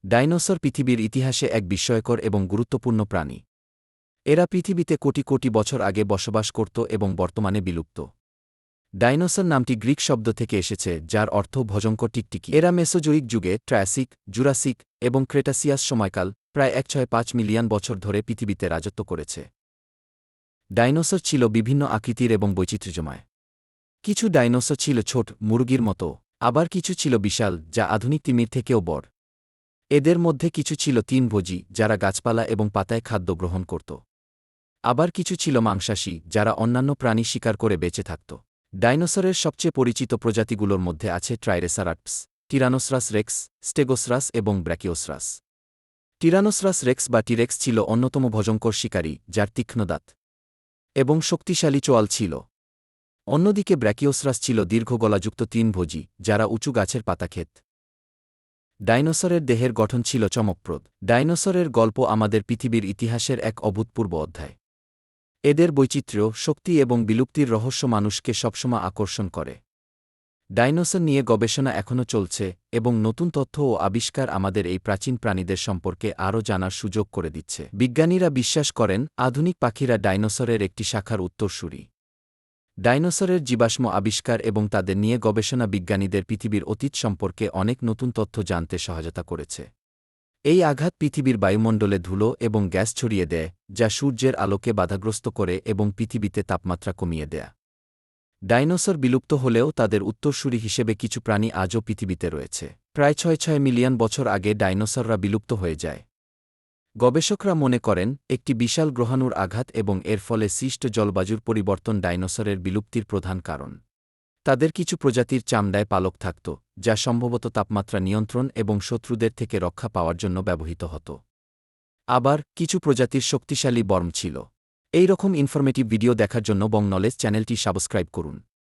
Dinosaur পৃথিবীর ইতিহাসে এক বিস্ময়কর এবং গুরুত্বপূর্ণ প্রাণী। এরা পৃথিবীতে কোটি কোটি বছর আগে বসবাস করত এবং বর্তমানে বিলুপ্ত। ডাইনোসর নামটি গ্রিক শব্দ থেকে এসেছে, যার অর্থ ভয়ঙ্কর টিকটিকি। এরা মেসোজোয়িক যুগে ট্রায়াসিক, জুরাসিক এবং ক্রেটাসিয়াস সময়কাল প্রায় 1.5 মিলিয়ন বছর ধরে পৃথিবীতে রাজত্ব করেছে। ডাইনোসর ছিল বিভিন্ন আকৃতির এবং বৈচিত্র্যময়। কিছু ডাইনোসর ছিল ছোট, মুরগির মতো, আবার কিছু ছিল বিশাল, যা আধুনিক তিমির থেকেও বড়। এদের মধ্যে কিছু ছিল তৃণভোজী, যারা গাছপালা এবং পাতায় খাদ্য গ্রহণ করত। আবার কিছু ছিল মাংসাশী, যারা অন্যান্য প্রাণী শিকার করে বেঁচে থাকত। ডাইনোসরের সবচেয়ে পরিচিত প্রজাতিগুলোর মধ্যে আছে ট্রাইরেসারাটপস, টিরানোসরাস রেক্স, স্টেগোসরাস এবং ব্র্যাকিওসরাস। টিরানোসরাস রেক্স বা টিরেক্স ছিল অন্যতম ভয়ঙ্কর শিকারী, যার তীক্ষ্ণ দাঁত এবং শক্তিশালী চোয়াল ছিল। অন্যদিকে ব্র্যাকিওসরাস ছিল দীর্ঘ গলাযুক্ত তৃণভোজী, যারা উঁচু গাছের পাতা খেত। ডাইনোসরের দেহের গঠন ছিল চমকপ্রদ। ডাইনোসরের গল্প আমাদের পৃথিবীর ইতিহাসের এক অভূতপূর্ব অধ্যায়। এদের বৈচিত্র্য, শক্তি এবং বিলুপ্তির রহস্য মানুষকে সবসময় আকর্ষণ করে। ডাইনোসর নিয়ে গবেষণা এখনও চলছে, এবং নতুন তথ্য ও আবিষ্কার আমাদের এই প্রাচীন প্রাণীদের সম্পর্কে আরও জানার সুযোগ করে দিচ্ছে। বিজ্ঞানীরা বিশ্বাস করেন আধুনিক পাখিরা ডাইনোসরের একটি শাখার উত্তরসূরি। ডাইনোসরের জীবাশ্ম আবিষ্কার এবং তাদের নিয়ে গবেষণা বিজ্ঞানীদের পৃথিবীর অতীত সম্পর্কে অনেক নতুন তথ্য জানতে সহায়তা করেছে। এই আঘাত পৃথিবীর বায়ুমণ্ডলে ধুলো এবং গ্যাস ছড়িয়ে দেয়, যা সূর্যের আলোকে বাধাগ্রস্ত করে এবং পৃথিবীতে তাপমাত্রা কমিয়ে দেয়। ডাইনোসর বিলুপ্ত হলেও তাদের উত্তরসূরি হিসেবে কিছু প্রাণী আজও পৃথিবীতে রয়েছে। প্রায় 6 মিলিয়ন বছর আগে ডাইনোসররা বিলুপ্ত হয়ে যায়। গবেষকরা মনে করেন একটি বিশাল গ্রহাণুর আঘাত এবং এর ফলে সৃষ্ট জলবায়ুর পরিবর্তন ডাইনোসরের বিলুপ্তির প্রধান কারণ। তাদের কিছু প্রজাতির চামড়ায় পালক থাকত, যা সম্ভবত তাপমাত্রা নিয়ন্ত্রণ এবং শত্রুদের থেকে রক্ষা পাওয়ার জন্য ব্যবহৃত হতো। আবার কিছু প্রজাতির শক্তিশালী বর্ম ছিল। এই রকম ইনফরমেটিভ ভিডিও দেখার জন্য বং নলেজ চ্যানেলটি সাবস্ক্রাইব করুন।